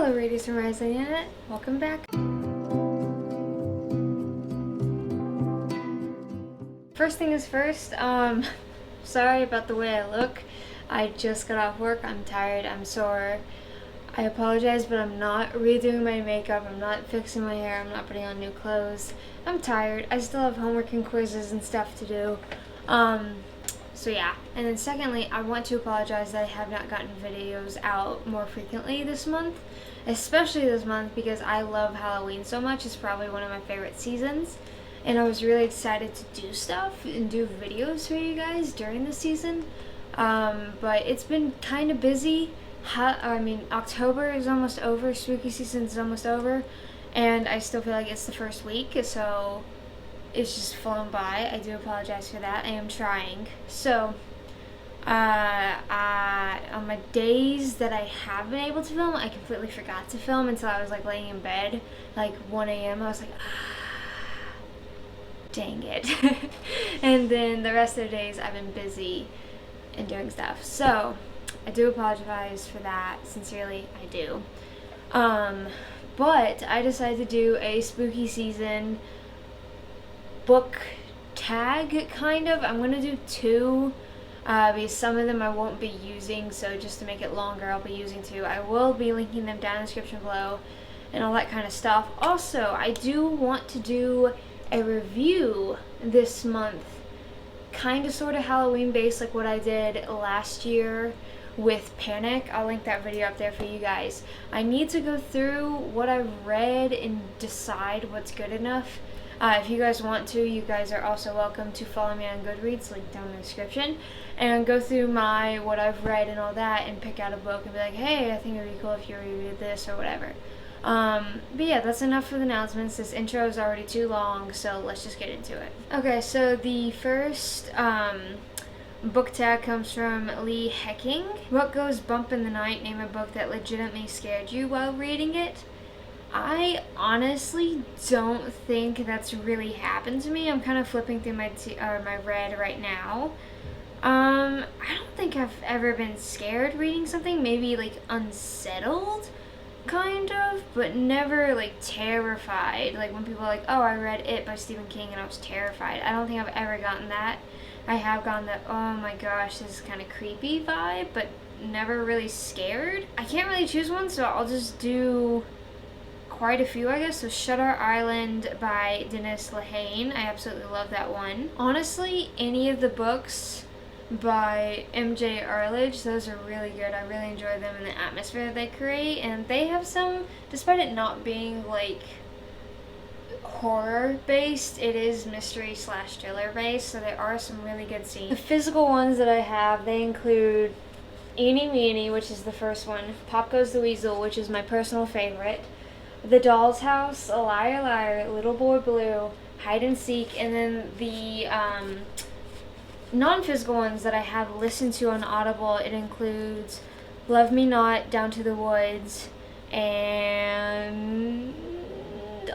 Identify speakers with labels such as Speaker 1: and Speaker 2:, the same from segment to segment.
Speaker 1: Hello, Radius from Rising Internet. Welcome back. First thing is first, sorry about the way I look. I just got off work. I'm tired. I'm sore. I apologize, but I'm not redoing my makeup. I'm not fixing my hair. I'm not putting on new clothes. I'm tired. I still have homework and quizzes and stuff to do. So yeah. And then secondly, I want to apologize that I have not gotten videos out more frequently this month. Especially this month because I love Halloween so much. It's probably one of my favorite seasons. And I was really excited to do stuff and do videos for you guys during the season. But it's been kind of busy. October is almost over. Spooky season is almost over. And I still feel like it's the first week. So it's just flown by. I do apologize for that. I am trying. So, on my days that I have been able to film, I completely forgot to film until I was like laying in bed, like 1 a.m. I was like, dang it. And then the rest of the days I've been busy and doing stuff. So, I do apologize for that. Sincerely, I do. But I decided to do a spooky season book tag, kind of. I'm gonna do 2 because some of them I won't be using, so just to make it longer I'll be using 2. I will be linking them down in the description below and all that kind of stuff. Also, I do want to do a review this month, kind of sort of Halloween based, like what I did last year with Panic. I'll link that video up there for you guys. I need to go through what I've read and decide what's good enough. If you guys want to, you guys are also welcome to follow me on Goodreads, link down in the description, and go through what I've read and all that, and pick out a book and be like, hey, I think it would be cool if you reviewed this or whatever. But yeah, that's enough for the announcements. This intro is already too long, so let's just get into it. Okay, so the first book tag comes from Lee Hecking. What Goes Bump in the Night? Name a book that legitimately scared you while reading it. I honestly don't think that's really happened to me. I'm kind of flipping through my read right now. I don't think I've ever been scared reading something. Maybe like unsettled, kind of, but never like terrified. Like when people are like, oh, I read It by Stephen King and I was terrified. I don't think I've ever gotten that. I have gotten the, oh my gosh, this is kind of creepy vibe, but never really scared. I can't really choose one, so I'll just do quite a few, I guess. So Shutter Island by Dennis Lehane. I absolutely love that one. Honestly, any of the books by M.J. Arledge, those are really good. I really enjoy them and the atmosphere that they create. And they have some, despite it not being like horror based, it is mystery / thriller based, so there are some really good scenes. The physical ones that I have, they include Eeny Meeny, which is the first one, Pop Goes the Weasel, which is my personal favorite, The Doll's House, A Liar Liar, Little Boy Blue, Hide and Seek, and then the non-physical ones that I have listened to on Audible, it includes Love Me Not, Down to the Woods, and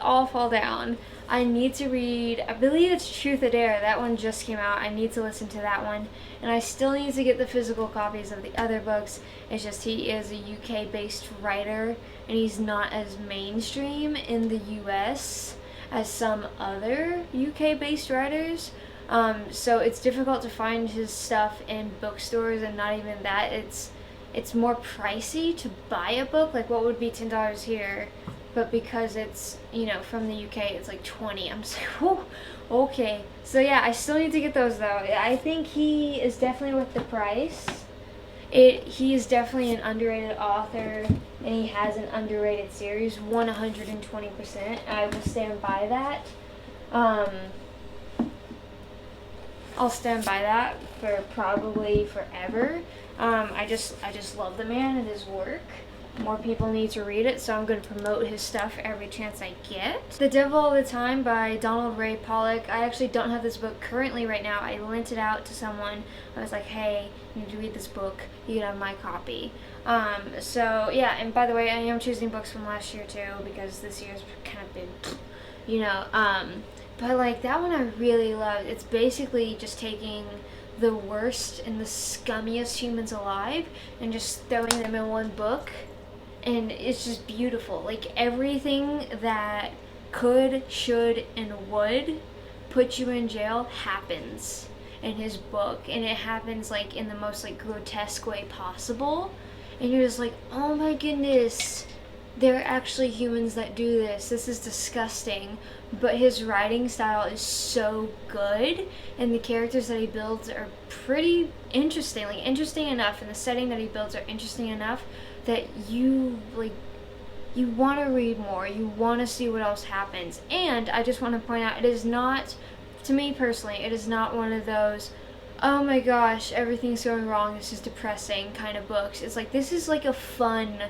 Speaker 1: All Fall Down. I need to read, I believe it's Truth or Dare. That one just came out. I need to listen to that one. And I still need to get the physical copies of the other books. It's just he is a UK-based writer, and he's not as mainstream in the US as some other UK-based writers. So it's difficult to find his stuff in bookstores, and not even that. It's more pricey to buy a book. Like what would be $10 here? But because it's, from the UK, it's like 20. I'm just like, whoa, okay. So yeah, I still need to get those though. I think he is definitely worth the price. He is definitely an underrated author, and he has an underrated series, 120%. I will stand by that. I'll stand by that for probably forever. I just love the man and his work. More people need to read it, so I'm going to promote his stuff every chance I get. The Devil All the Time by Donald Ray Pollock. I actually don't have this book currently right now. I lent it out to someone. I was like, hey, you need to read this book. You can have my copy. So yeah, and by the way, I am choosing books from last year too, because this year's kind of been, but like that one I really loved. It's basically just taking the worst and the scummiest humans alive and just throwing them in one book and it's just beautiful. Like everything that could, should, and would put you in jail happens in his book, and it happens like in the most like grotesque way possible, and you're just like, oh my goodness, there are actually humans that do this. This is disgusting. But his writing style is so good, and the characters that he builds are pretty interesting. Like interesting enough, and the setting that he builds are interesting enough that you want to read more. You want to see what else happens. And I just want to point out, it is not, to me personally, it is not one of those, oh my gosh, everything's going wrong, this is depressing kind of books. It's like, this is like a fun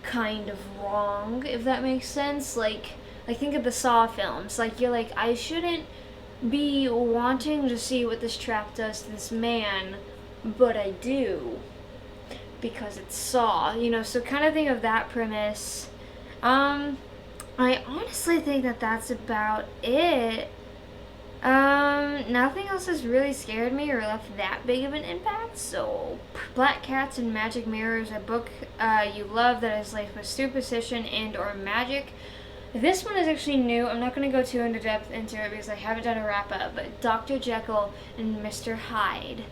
Speaker 1: kind of wrong, if that makes sense. Like think of the Saw films. Like, you're like, I shouldn't be wanting to see what this trap does to this man, but I do, because it's Saw, you know. So kind of think of that premise. I honestly think that that's about it. Nothing else has really scared me or left that big of an impact. So, Black Cats and Magic Mirrors, a book you love that is laced with superstition and or magic. This one is actually new. I'm not going to go too into depth into it because I haven't done a wrap-up, but Dr. Jekyll and Mr. Hyde.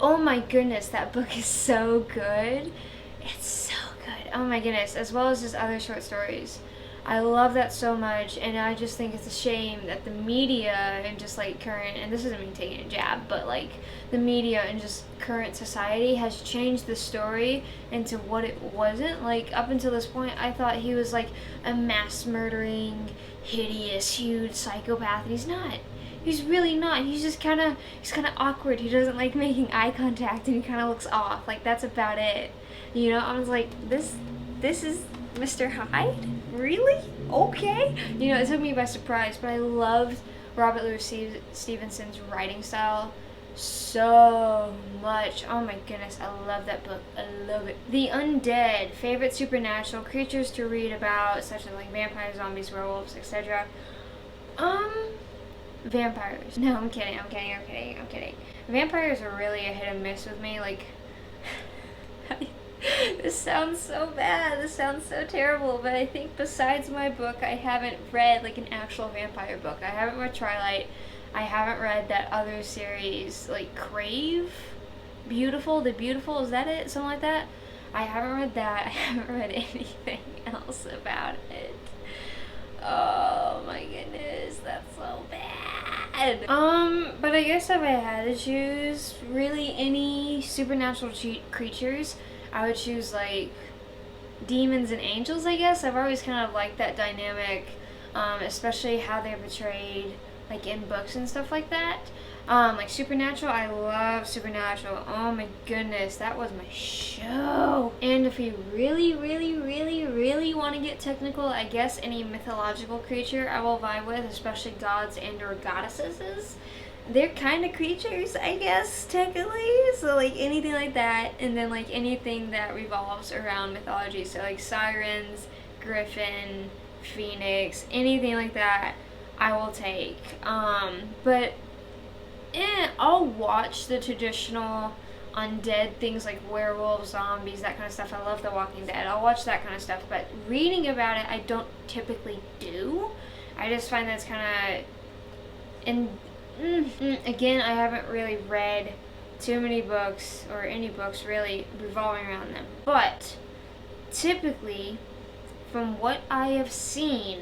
Speaker 1: Oh my goodness, that book is so good. It's so good. Oh my goodness, as well as his other short stories. I love that so much, and I just think it's a shame that the media and just like current, and this isn't me taking a jab, but like the media and just current society has changed the story into what it wasn't. Like up until this point, I thought he was like a mass murdering, hideous, huge psychopath, and he's not. He's really not. He's kind of awkward. He doesn't like making eye contact, and he kind of looks off. Like that's about it. You know, I was like, this is Mr. Hyde? Really? Okay. You know, it took me by surprise, but I loved Robert Louis Stevenson's writing style so much. Oh my goodness, I love that book. I love it. The Undead, favorite supernatural creatures to read about, such as like vampires, zombies, werewolves, etc. Vampires. No, I'm kidding. Vampires are really a hit and miss with me. Like, this sounds so bad. This sounds so terrible. But I think besides my book, I haven't read like an actual vampire book. I haven't read Twilight. I haven't read that other series, like Crave, The Beautiful. Is that it? Something like that. I haven't read that. I haven't read anything else about it. Oh my goodness, that's so bad. But I guess if I had to choose really any supernatural creatures, I would choose like demons and angels, I guess. I've always kind of liked that dynamic, especially how they're portrayed like in books and stuff like that. Like Supernatural, I love Supernatural. Oh my goodness, that was my show. And if you really want to get technical, I guess any mythological creature I will vibe with, especially gods and or goddesses. They're kind of creatures, I guess, technically. So like anything like that, and then like anything that revolves around mythology. So like sirens, griffin, phoenix, anything like that, I will take. But I'll watch the traditional undead things like werewolves, zombies, that kind of stuff. I love The Walking Dead. I'll watch that kind of stuff, but reading about it, I don't typically do. I just find that's kind of, and again, I haven't really read too many books, or any books really revolving around them. But typically, from what I have seen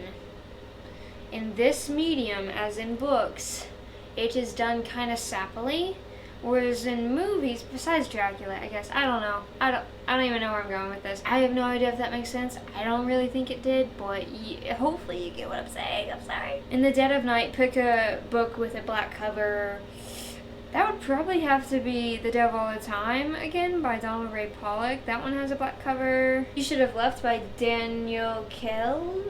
Speaker 1: in this medium, as in books, it is done kind of sappily, whereas in movies, besides Dracula, I guess, I don't know. I don't even know where I'm going with this. I have no idea if that makes sense. I don't really think it did, but hopefully you get what I'm saying. I'm sorry. In the Dead of Night, pick a book with a black cover. That would probably have to be The Devil All the Time again by Donald Ray Pollock. That one has a black cover. You Should Have Left by Daniel Kellman.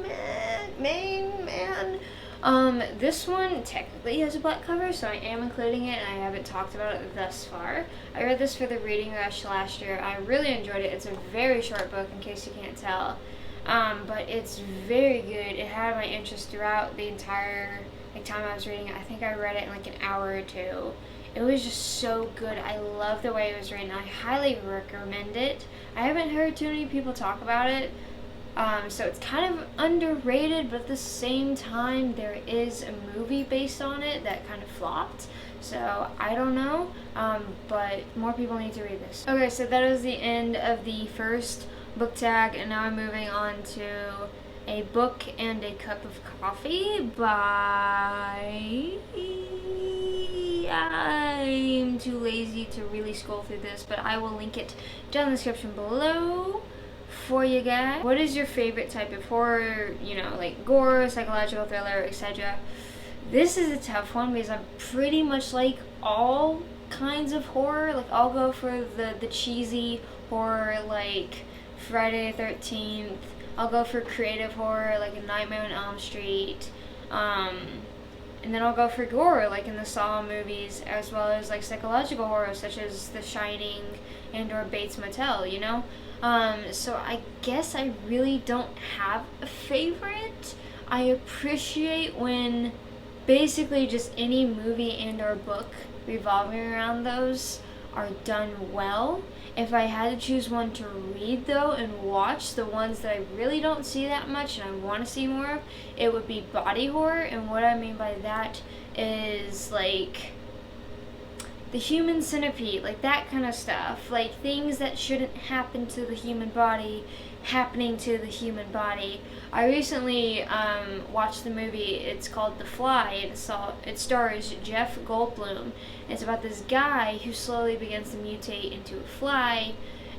Speaker 1: This one technically has a black cover, so I am including it, and I haven't talked about it thus far. I read this for the Reading Rush last year. I really enjoyed it. It's a very short book, in case you can't tell, but it's very good. It had my interest throughout the entire time I was reading it. I think I read it in like an hour or two. It was just so good. I love the way it was written. I highly recommend it. I haven't heard too many people talk about it. So it's kind of underrated, but at the same time, there is a movie based on it that kind of flopped. So I don't know, but more people need to read this. Okay, so that is the end of the first book tag, and now I'm moving on to A Book and a Cup of Coffee by... I'm too lazy to really scroll through this, but I will link it down in the description below for you guys. What is your favorite type of horror? You know, like gore, psychological thriller, etc. This is a tough one because I pretty much like all kinds of horror. Like, I'll go for the cheesy horror, like Friday the 13th. I'll go for creative horror, like A Nightmare on Elm Street. And then I'll go for gore, like in the Saw movies, as well as like psychological horror, such as The Shining and or Bates Motel, you know? So I guess I really don't have a favorite. I appreciate when basically just any movie and or book revolving around those are done well. If I had to choose one to read though and watch, the ones that I really don't see that much and I want to see more of, it would be body horror. And what I mean by that is like the human centipede, like that kind of stuff, like things that shouldn't happen to the human body happening to the human body. I recently watched the movie. It's called The Fly. It stars Jeff Goldblum. It's about this guy who slowly begins to mutate into a fly,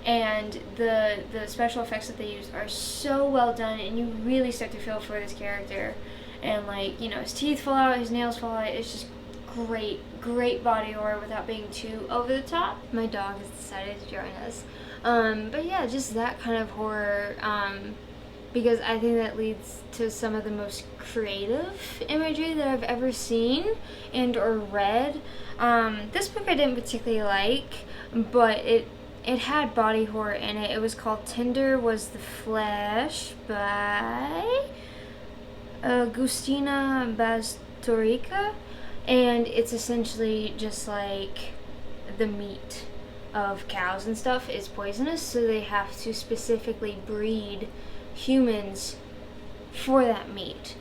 Speaker 1: and the special effects that they use are so well done, and you really start to feel for this character. And like, you know, his teeth fall out, his nails fall out. It's just great body horror without being too over the top. My dog has decided to join us. But yeah, just that kind of horror, because I think that leads to some of the most creative imagery that I've ever seen and or read. This book I didn't particularly like, but it had body horror in it. It was called Tender Was the Flesh by Agustina Bastorica, and it's essentially just like the meat of cows and stuff is poisonous, so they have to specifically breed humans for that meat.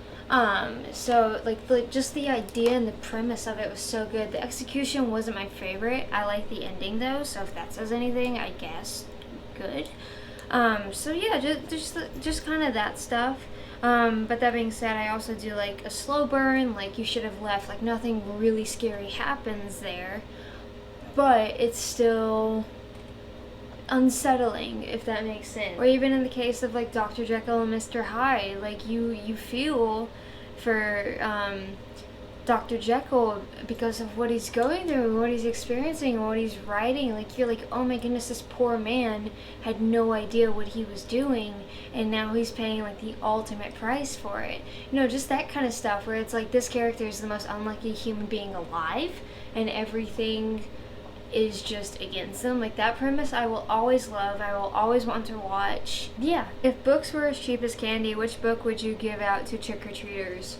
Speaker 1: So like just the idea and the premise of it was so good. The execution wasn't my favorite. I like the ending though, so if that says anything, I guess good. So yeah, just kind of that stuff. But that being said, I also do like a slow burn, like You Should Have Left, like nothing really scary happens there, but it's still unsettling, if that makes sense. Or even in the case of like Dr. Jekyll and Mr Hyde, like you feel for Dr. Jekyll because of what he's going through, what he's experiencing, what he's writing. Like, you're like, oh my goodness, this poor man had no idea what he was doing, and now he's paying like the ultimate price for it. You know, just that kind of stuff where it's like this character is the most unlucky human being alive, and everything is just against them. Like, that premise I will always love. I will always want to watch. Yeah. If books were as cheap as candy, which book would you give out to trick-or-treaters?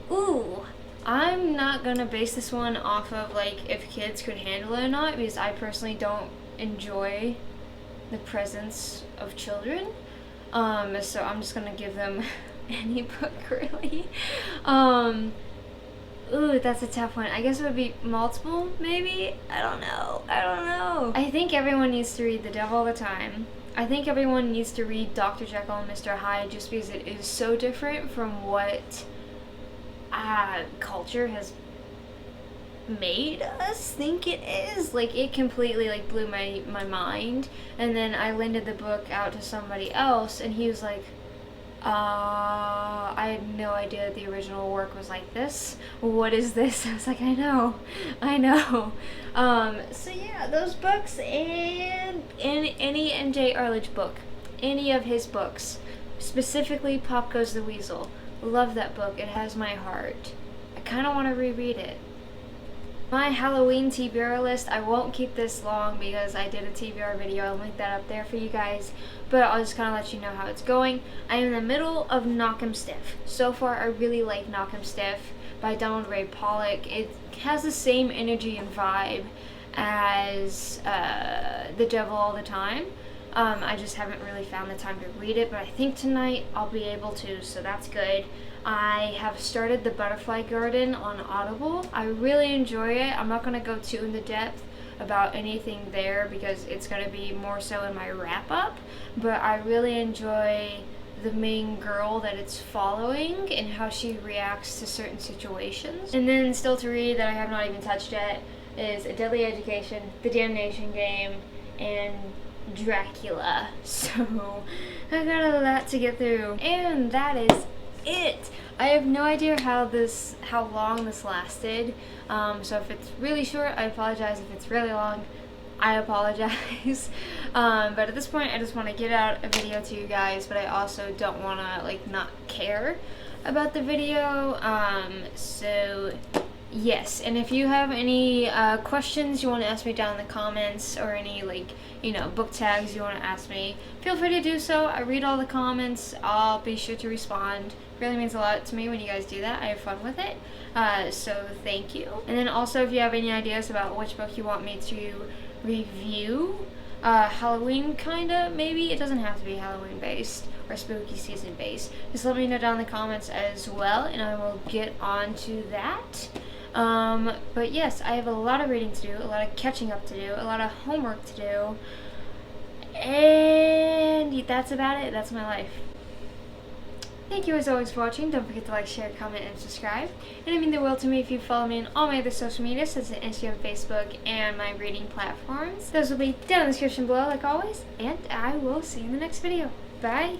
Speaker 1: Ooh. I'm not gonna base this one off of like if kids could handle it or not, because I personally don't enjoy the presence of children. So I'm just gonna give them any book, really. Ooh, that's a tough one. I guess it would be multiple, maybe? I don't know. I think everyone needs to read The Devil All the Time. I think everyone needs to read Dr. Jekyll and Mr. Hyde, just because it is so different from what culture has made us think it is. Like, it completely like blew my mind. And then I lended the book out to somebody else, and he was like, I had no idea the original work was like this. What is this? I was like, I know. So yeah, those books, and any M.J. Arledge book, any of his books, specifically Pop Goes the Weasel. Love that book. It has my heart. I kind of want to reread it. My Halloween TBR list, I won't keep this long because I did a TBR video. I'll link that up there for you guys, but I'll just kind of let you know how it's going. I am in the middle of Knock 'em Stiff. So far, I really like Knock 'em Stiff. by Donald Ray Pollock. It has the same energy and vibe as The Devil All the Time. I just haven't really found the time to read it, but I think tonight I'll be able to, so that's good. I have started The Butterfly Garden on Audible. I really enjoy it. I'm not going to go too into depth about anything there because it's going to be more so in my wrap-up, but I really enjoy the main girl that it's following and how she reacts to certain situations. And then still to read that I have not even touched yet is A Deadly Education, The Damnation Game, and Dracula. So I got a lot to get through, and that is it. I have no idea how long this lasted, so if it's really short, I apologize. If it's really long, I apologize. But at this point, I just want to get out a video to you guys, but I also don't want to like not care about the video. So yes, and if you have any questions you want to ask me down in the comments, or any book tags you want to ask me, feel free to do so. I read all the comments. I'll be sure to respond. It really means a lot to me when you guys do that. I have fun with it. So thank you. And then also, if you have any ideas about which book you want me to review, Halloween kinda, maybe. It doesn't have to be Halloween based or spooky season based. Just let me know down in the comments as well, and I will get on to that. But yes, I have a lot of reading to do, a lot of catching up to do, a lot of homework to do, and that's about it. That's my life. Thank you as always for watching. Don't forget to like, share, comment, and subscribe. And it means the world to me if you follow me on all my other social media, such as Instagram, Facebook, and my reading platforms. Those will be down in the description below like always, and I will see you in the next video. Bye!